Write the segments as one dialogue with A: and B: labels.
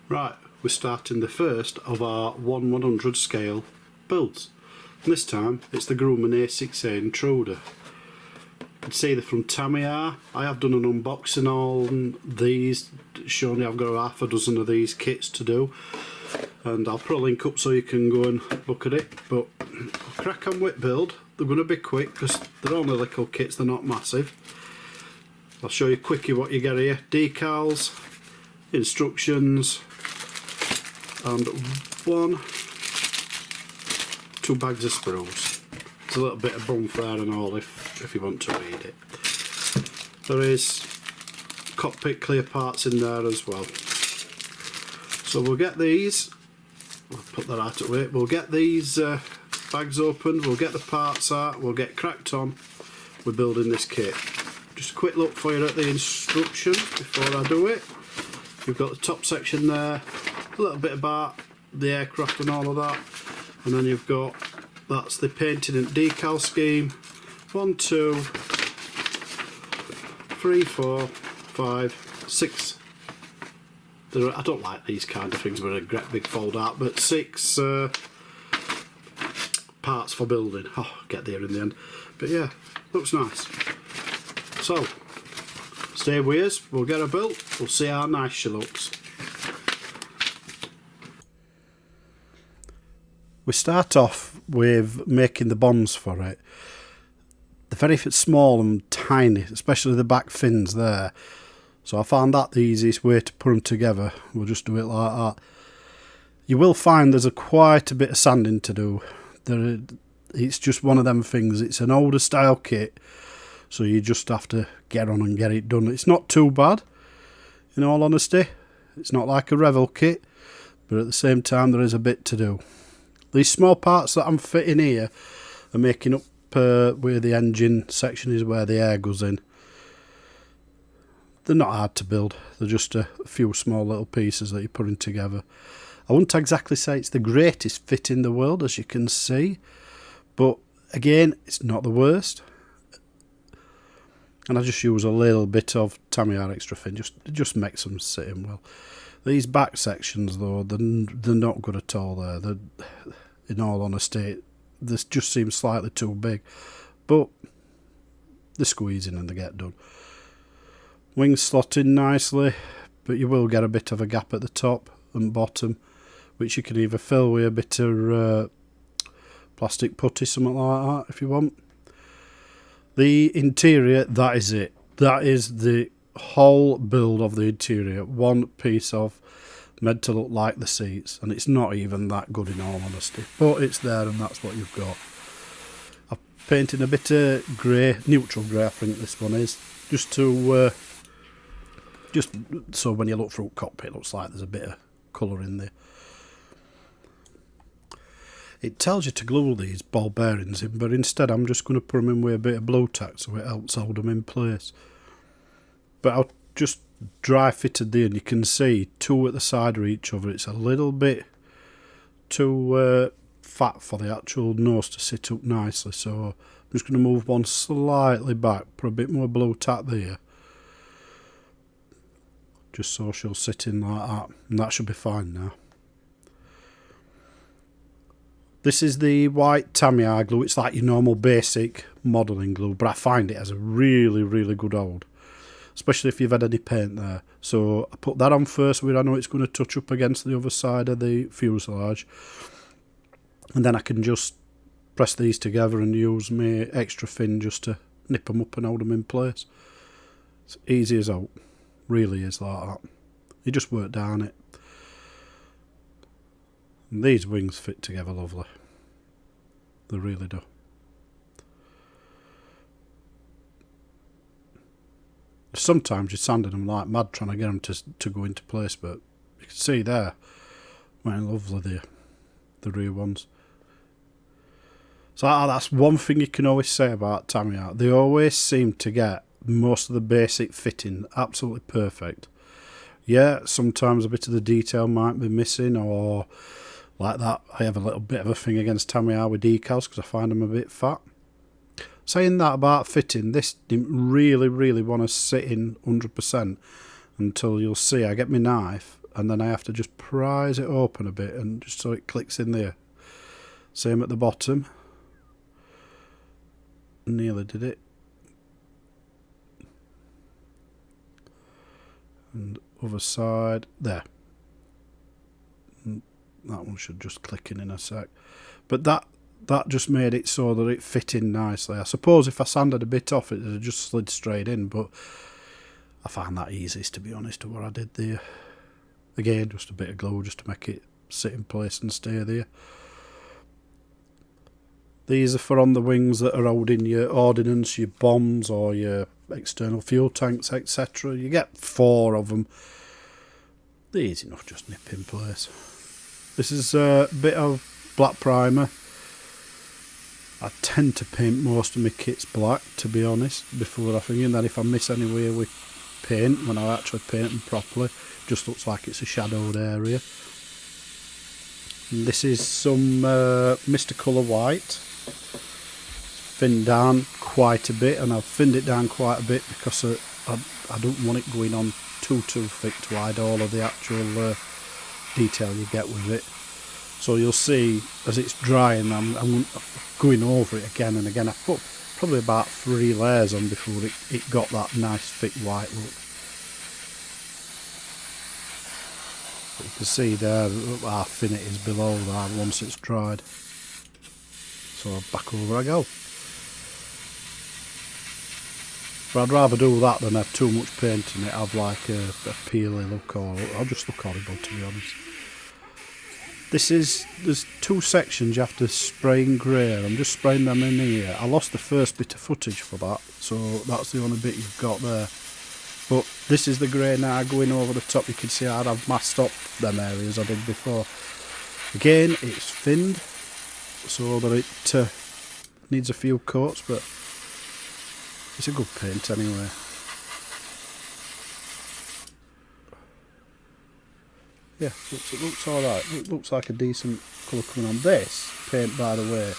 A: Right, we're starting the first of our 1/100 scale builds. And this time it's the Grumman A6a Intruder. You can see they're from Tamiya. I have done an unboxing on these, showing you I've got half a dozen of these kits to do. And I'll put a link up so you can go and look at it. But I'll crack on with build. They're going to be quick because they're only little kits, they're not massive. I'll show you quickly what you get here. Decals, instructions, and two bags of sprues. There's a little bit of bump there and all if you want to read it. There is Cockpit clear parts in there as well. So we'll get these, we'll put that out of it, we'll get these bags opened, we'll get the parts out, we'll get cracked on with building this kit. Just a quick look for you at the instructions before I do it. You've got the top section there, a little bit about the aircraft and all of that, and then you've got, that's the painting and decal scheme. 1, 2, 3, 4, 5, 6. I don't like these kind of things with a great big fold out, but 6 parts for building. Oh, get there in the end. But yeah, looks nice. So, stay with us, we'll get her built, we'll see how nice she looks. We start off with making the bonds for it. They're very small and tiny, especially the back fins there. So I found that the easiest way to put them together. We'll just do it like that. You will find there's quite a bit of sanding to do. It's just one of them things. It's an older style kit, so you just have to get on and get it done. It's not too bad, in all honesty. It's not like a Revel kit, but at the same time there is a bit to do. These small parts that I'm fitting here are making up where the engine section is, where the air goes in. They're not hard to build, they're just a few small little pieces that you're putting together. I wouldn't exactly say it's the greatest fit in the world, as you can see, but again, it's not the worst. And I just use a little bit of Tamiya extra thin, just makes them sit in well. These back sections though, they're not good at all there. In all honesty, this just seems slightly too big, but they're squeezing and they get done. Wings slot in nicely, but you will get a bit of a gap at the top and bottom, which you can either fill with a bit of plastic putty, something like that, if you want. The interior, that is it. That is the whole build of the interior. One piece of meant to look like the seats, and it's not even that good in all honesty. But it's there, and that's what you've got. I've painted a bit of grey, neutral grey, I think this one is, just to just so when you look through Cockpit, it looks like there's a bit of colour in there. It tells you to glue these ball bearings in, but instead I'm just going to put them in with a bit of blue tack so it helps hold them in place. But I'll just dry fitted there, and you can see 2 at the side of each other. It's a little bit too fat for the actual nose to sit up nicely, so I'm just going to move one slightly back, put a bit more blue tack there, just so she'll sit in like that, and that should be fine now. This is the white Tamiya glue. It's like your normal basic modelling glue, but I find it has a really, really good hold, especially if you've had any paint there. So I put that on first, where I know it's going to touch up against the other side of the fuselage, and then I can just press these together and use my extra thin just to nip them up and hold them in place. It's easy as out, really is like that. You just work down it. And these wings fit together lovely. They really do. Sometimes you're sanding them like mad trying to get them to go into place, but you can see there, well, lovely the rear ones. So that's one thing you can always say about Tamiya. They always seem to get most of the basic fitting absolutely perfect. Yeah, sometimes a bit of the detail might be missing, or like that. I have a little bit of a thing against Tamiya with decals because I find them a bit fat. Saying that about fitting, this didn't really want to sit in 100% until you'll see I get my knife and then I have to just prise it open a bit and just so it clicks in there. Same at the bottom. Nearly did it. And other side there. And that one should just click in a sec. But that just made it so that it fit in nicely. I suppose if I sanded a bit off it, it'd just slid straight in, but I find that easiest, to be honest, to what I did there. Again, just a bit of glue just to make it sit in place and stay there. These are for on the wings that are holding your ordnance, your bombs, or your external fuel tanks, etc. You get 4 of them. They're easy enough, just nip in place. This is a bit of black primer. I tend to paint most of my kits black, to be honest, before I think, and then if I miss anywhere with paint, when I actually paint them properly, it just looks like it's a shadowed area. And this is some Mr. Colour White. Thinned down quite a bit, and I've thinned it down quite a bit because I don't want it going on too thick to hide all of the actual detail you get with it. So you'll see as it's drying, I'm going over it again and again. I put probably about 3 layers on before it got that nice thick white look. But you can see there how thin it is below that once it's dried. So back over I go. But I'd rather do that than have too much paint in it, have like a peely look, or I'll just look horrible, to be honest. There's 2 sections you have to spray in grey. I'm just spraying them in here. I lost the first bit of footage for that, so that's the only bit you've got there. But this is the grey now going over the top. You can see I've masked up them areas I did before. Again, it's thinned so that it needs a few coats, but it's a good paint anyway. Yeah, it looks alright. It looks like a decent colour coming on. This paint, by the way,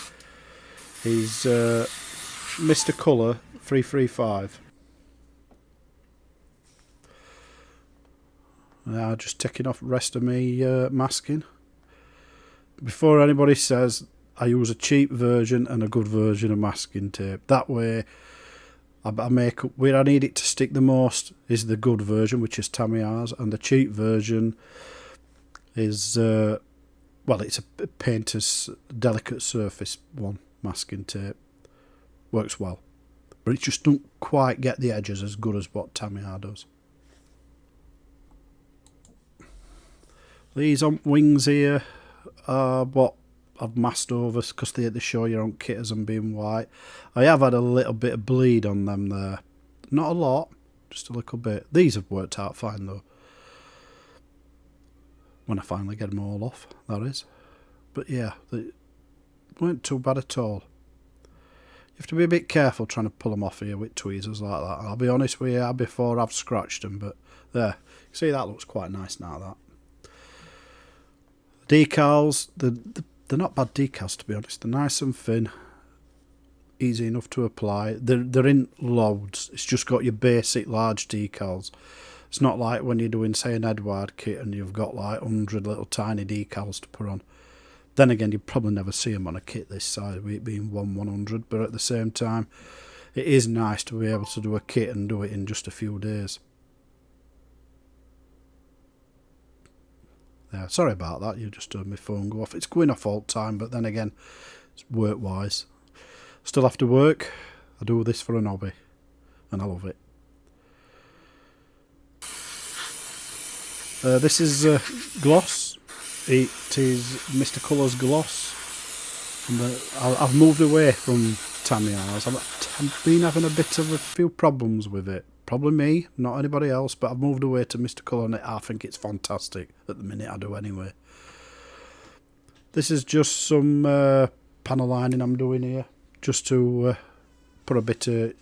A: is Mr. Colour 335. Now just taking off the rest of me masking. Before anybody says, I use a cheap version and a good version of masking tape. That way I make up where I need it to stick the most is the good version, which is Tamiya's, and the cheap version is well, it's a painter's delicate surface one masking tape. Works well, but it just don't quite get the edges as good as what Tamiya does. These on wings here are what I've masked over because they show your own kit as them being white. I have had a little bit of bleed on them there, not a lot, just a little bit. These have worked out fine though, when I finally get them all off, that is. But yeah, they weren't too bad at all. You have to be a bit careful trying to pull them off here with tweezers like that. I'll be honest with you, before I've scratched them, but there, see, that looks quite nice now, that. Decals, they're not bad decals, to be honest. They're nice and thin, easy enough to apply. They're in loads. It's just got your basic large decals. It's not like when you're doing, say, an Edward kit and you've got like 100 little tiny decals to put on. Then again, you'd probably never see them on a kit this size, with it being 1/100. But at the same time, it is nice to be able to do a kit and do it in just a few days. Yeah, sorry about that. You just heard my phone go off. It's going off all the time, but then again, it's work-wise. Still have to work. I do this for an hobby, and I love it. This is gloss. It is Mr. Colour's gloss. And I've moved away from Tamiya's. I've been having a bit of a few problems with it. Probably me, not anybody else, but I've moved away to Mr. Colour and I think it's fantastic at the minute. I do anyway. This is just some panel lining I'm doing here, just to put a bit of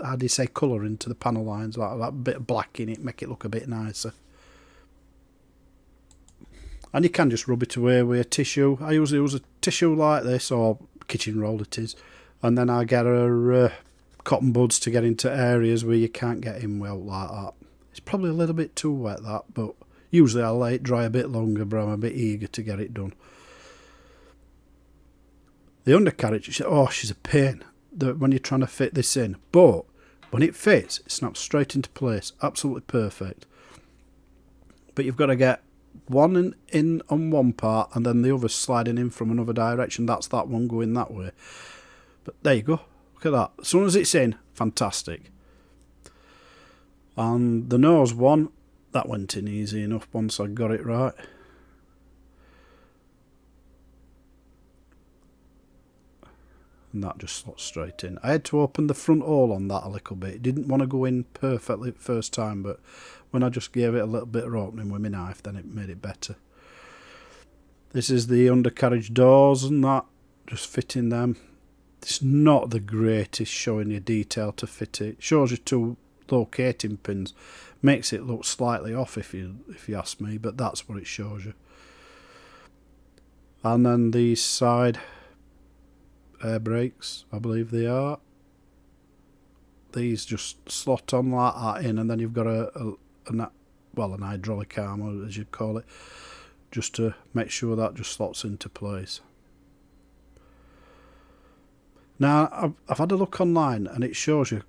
A: how do you say, colour into the panel lines, like that bit of black in it, make it look a bit nicer. And you can just rub it away with a tissue. I usually use a tissue like this, or kitchen roll it is, and then I get a cotton buds to get into areas where you can't get in well like that. It's probably a little bit too wet, that, but usually I'll let it dry a bit longer, but I'm a bit eager to get it done. The undercarriage, she's a pain when you're trying to fit this in, but when it fits, it snaps straight into place, absolutely perfect. But you've got to get one in on one part and then the other sliding in from another direction. That's that one going that way. But there you go, look at that. As soon as it's in, fantastic. And the nose one, that went in easy enough once I got it right. And that just slots straight in. I had to open the front hole on that a little bit. It didn't want to go in perfectly the first time, but when I just gave it a little bit of opening with my knife, then it made it better. This is the undercarriage doors and that, just fitting them. It's not the greatest showing you detail to fit it. Shows you two locating pins. Makes it look slightly off if you ask me, but that's what it shows you. And then these side air brakes, I believe they are. These just slot on like that in, and then you've got an hydraulic arm, as you'd call it, just to make sure that just slots into place. Now, I've had a look online, and it shows you,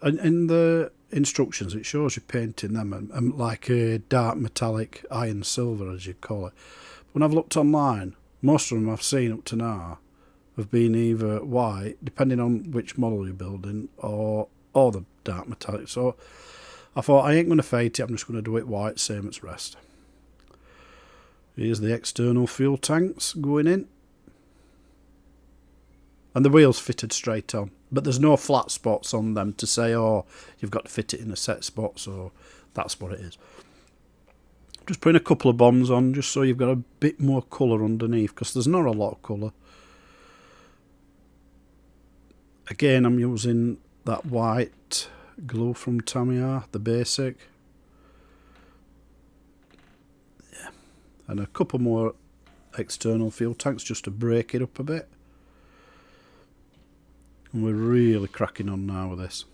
A: in the instructions, it shows you painting them like a dark metallic iron silver, as you'd call it. When I've looked online, most of them I've seen up to now have been either white, depending on which model you're building, or the dark metallic. So I thought, I ain't going to fade it, I'm just going to do it white, same as rest. Here's the external fuel tanks going in. And the wheels fitted straight on. But there's no flat spots on them to say, oh, you've got to fit it in a set spot, so that's what it is. Just putting a couple of bombs on, just so you've got a bit more colour underneath, because there's not a lot of colour. Again, I'm using that white glue from Tamiya, the basic. Yeah. And a couple more external fuel tanks just to break it up a bit. And we're really cracking on now with this.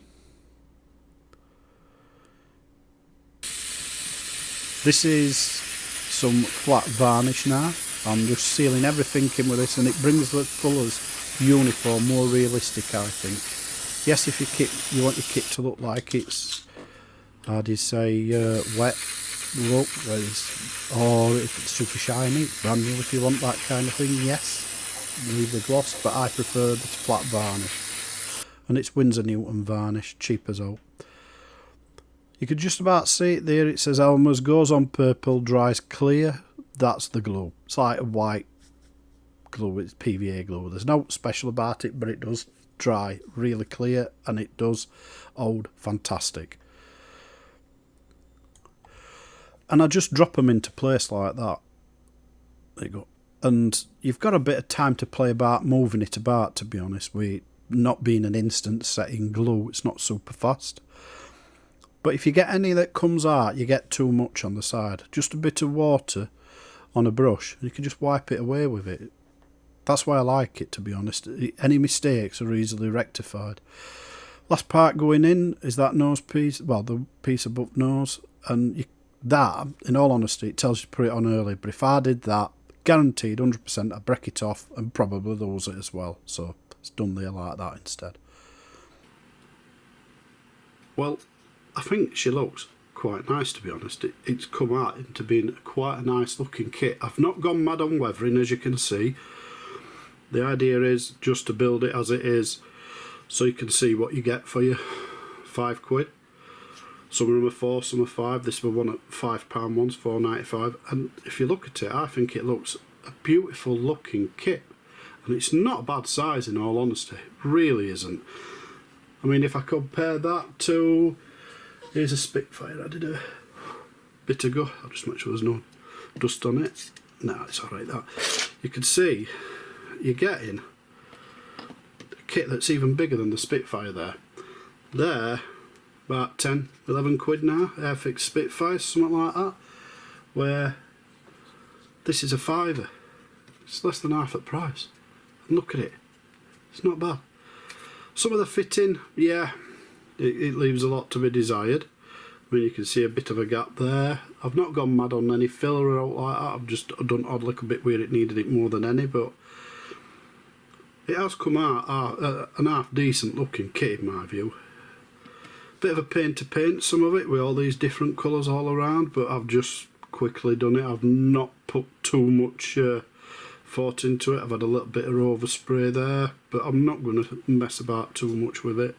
A: This is some flat varnish now. I'm just sealing everything in with this, and it brings the colours uniform, more realistic, I think. Yes, if you want your kit to look like it's, how do you say, wet look, or if it's super shiny, brand new, if you want that kind of thing, yes, leave the gloss, but I prefer this flat varnish. And it's Winsor Newton varnish, cheap as all. You could just about see it there, it says Elmer's, goes on purple, dries clear. That's the glue. It's like a white glue, it's PVA glue. There's no special about it, but it does dry really clear, and it does hold fantastic. And I just drop them into place like that. There you go. And you've got a bit of time to play about moving it about, to be honest, with not being an instant setting glue. It's not super fast. But if you get any that comes out, you get too much on the side. Just a bit of water on a brush, you can just wipe it away with it. That's why I like it, to be honest. Any mistakes are easily rectified. Last part going in is that nose piece, well, the piece above nose, and that, in all honesty, it tells you to put it on early, but if I did that, guaranteed 100% I'd break it off and probably lose it as well. So it's done there like that instead. Well, I think she looks quite nice, to be honest. It's come out into being quite a nice looking kit. I've not gone mad on weathering, as you can see. The idea is just to build it as it is, so you can see what you get for your £5. Some of them are 4, some are 5. This was one at £5 ones, £4.95. And if you look at it, I think it looks a beautiful looking kit. And it's not a bad size, in all honesty. It really isn't. I mean, if I compare that to, here's a Spitfire I did a bit ago. I'll just make sure there's no dust on it. No, it's alright that. You can see you're getting a kit that's even bigger than the Spitfire there. They're about 10, 11 quid now, Airfix Spitfires, something like that. Where this is a £5. It's less than half the price. And look at it. It's not bad. Some of the fitting, yeah, it leaves a lot to be desired. I mean, you can see a bit of a gap there. I've not gone mad on any filler or out like that. I've just done odd little bit where it needed it more than any, but it has come out an half decent looking kit in my view. Bit of a pain to paint some of it with all these different colours all around, but I've just quickly done it. I've not put too much thought into it. I've had a little bit of overspray there, but I'm not going to mess about too much with it.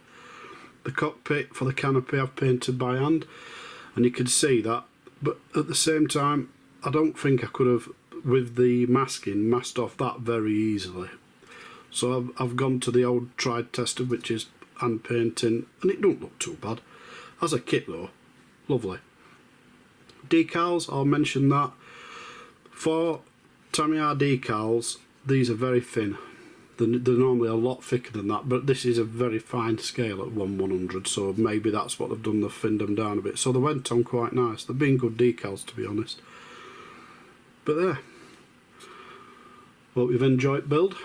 A: The cockpit for the canopy I've painted by hand, and you can see that, but at the same time I don't think I could have, with the masking, masked off that very easily. So I've gone to the old tried tested, which is hand painting, and it don't look too bad. As a kit though, lovely. Decals, I'll mention that. For Tamiya decals, these are very thin. They're normally a lot thicker than that, but this is a very fine scale at 1/100, so maybe that's what they've done, they've thinned them down a bit. So they went on quite nice. They've been good decals, to be honest. But there. Hope you've enjoyed build.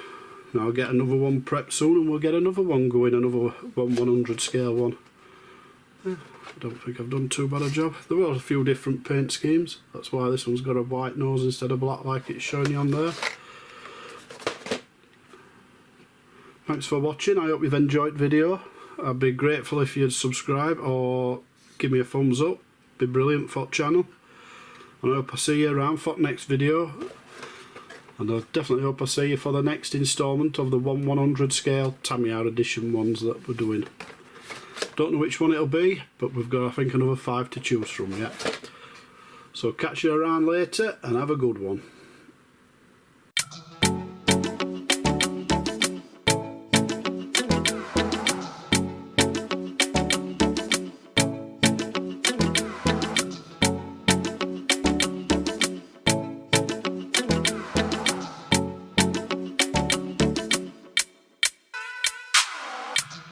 A: Now I'll get another one prepped soon, and we'll get another one going, another 1/100 scale one. I don't think I've done too bad a job. There were a few different paint schemes. That's why this one's got a white nose instead of black like it's showing you on there. Thanks for watching. I hope you've enjoyed the video. I'd be grateful if you'd subscribe or give me a thumbs up. Be brilliant for the channel. And I hope I see you around for the next video. And I definitely hope I see you for the next instalment of the 1/100 scale Tamiya edition ones that we're doing. Don't know which one it'll be, but we've got, I think, another 5 to choose from yet. So catch you around later and have a good one.